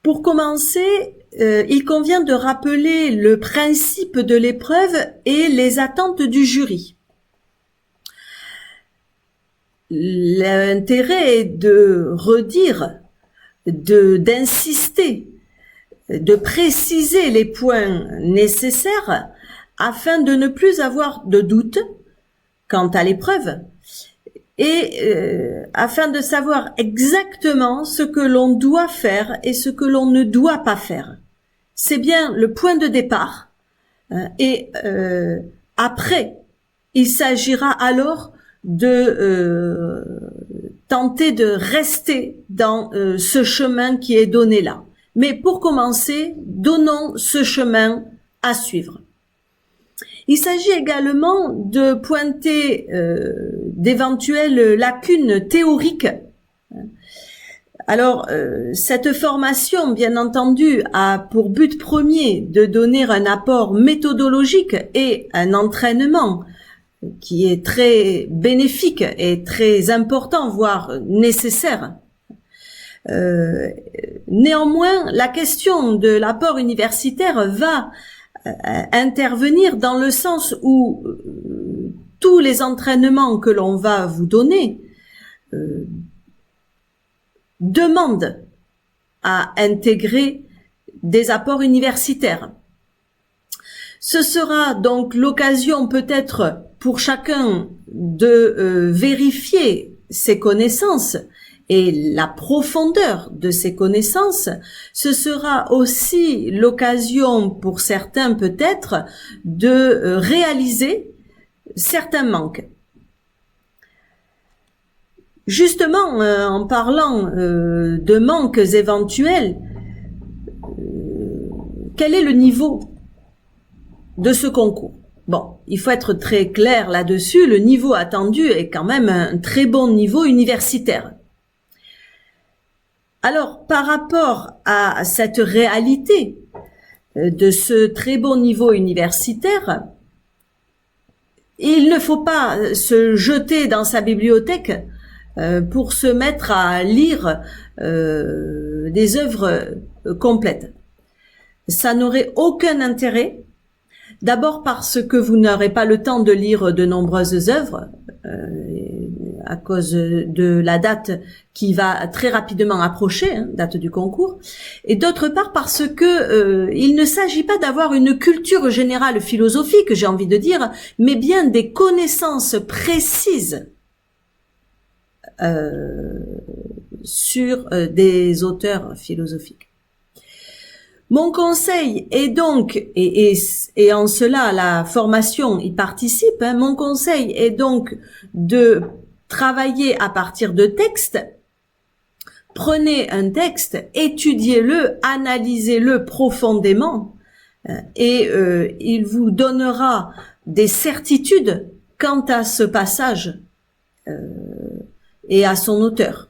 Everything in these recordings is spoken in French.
Pour commencer, il convient de rappeler le principe de l'épreuve et les attentes du jury. L'intérêt est de redire, d'insister, de préciser les points nécessaires afin de ne plus avoir de doute quant à l'épreuve et afin de savoir exactement ce que l'on doit faire et ce que l'on ne doit pas faire. C'est bien le point de départ et après, il s'agira alors de tenter de rester dans ce chemin qui est donné là. Mais pour commencer, donnons ce chemin à suivre. Il s'agit également de pointer d'éventuelles lacunes théoriques. Alors, cette formation, bien entendu, a pour but premier de donner un apport méthodologique et un entraînement qui est très bénéfique et très important, voire nécessaire. Néanmoins, la question de l'apport universitaire va intervenir dans le sens où tous les entraînements que l'on va vous donner demandent à intégrer des apports universitaires. Ce sera donc l'occasion peut-être pour chacun de vérifier ses connaissances et la profondeur de ses connaissances. Ce sera aussi l'occasion pour certains peut-être de réaliser certains manques. Justement, en parlant de manques éventuels, quel est le niveau de ce concours? Bon, il faut être très clair là-dessus, le niveau attendu est quand même un très bon niveau universitaire. Alors, par rapport à cette réalité de ce très bon niveau universitaire, il ne faut pas se jeter dans sa bibliothèque pour se mettre à lire des œuvres complètes. Ça n'aurait aucun intérêt. D'abord parce que vous n'aurez pas le temps de lire de nombreuses œuvres à cause de la date qui va très rapidement approcher, date du concours, et d'autre part parce que il ne s'agit pas d'avoir une culture générale philosophique, j'ai envie de dire, mais bien des connaissances précises sur des auteurs philosophiques. Mon conseil est donc, et en cela la formation y participe, mon conseil est donc de travailler à partir de textes. Prenez un texte, étudiez-le, analysez-le profondément et il vous donnera des certitudes quant à ce passage et à son auteur.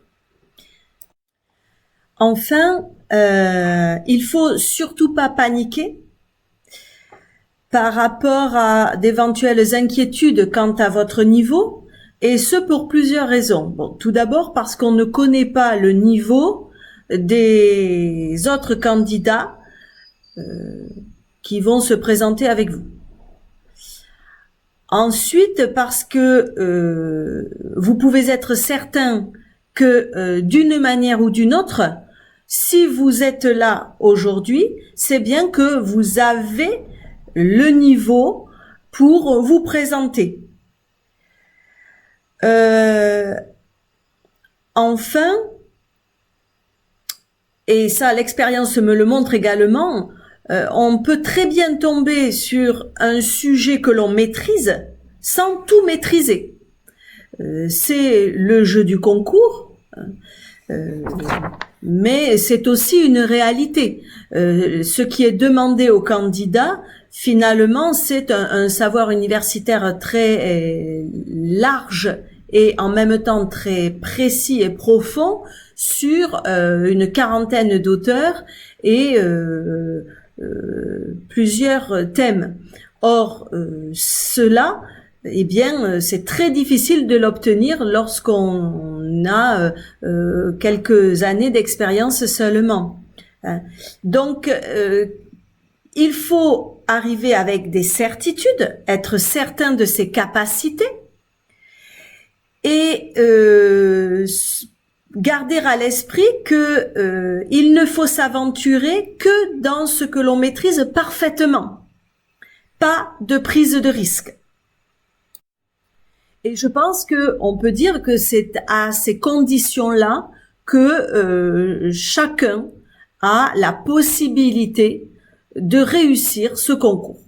Enfin, il faut surtout pas paniquer par rapport à d'éventuelles inquiétudes quant à votre niveau, et ce pour plusieurs raisons. Bon, tout d'abord parce qu'on ne connaît pas le niveau des autres candidats qui vont se présenter avec vous. Ensuite, parce que vous pouvez être certain que d'une manière ou d'une autre, si vous êtes là aujourd'hui, c'est bien que vous avez le niveau pour vous présenter. Enfin, et ça l'expérience me le montre également, on peut très bien tomber sur un sujet que l'on maîtrise sans tout maîtriser. C'est le jeu du concours, mais c'est aussi une réalité. Ce qui est demandé aux candidats, finalement, c'est un savoir universitaire très large et en même temps très précis et profond sur une quarantaine d'auteurs et plusieurs thèmes. Or, cela, eh bien, c'est très difficile de l'obtenir lorsqu'on a quelques années d'expérience seulement. hein. Donc, il faut arriver avec des certitudes, être certain de ses capacités et garder à l'esprit que il ne faut s'aventurer que dans ce que l'on maîtrise parfaitement, pas de prise de risque. Et je pense que on peut dire que c'est à ces conditions-là que chacun a la possibilité de réussir ce concours.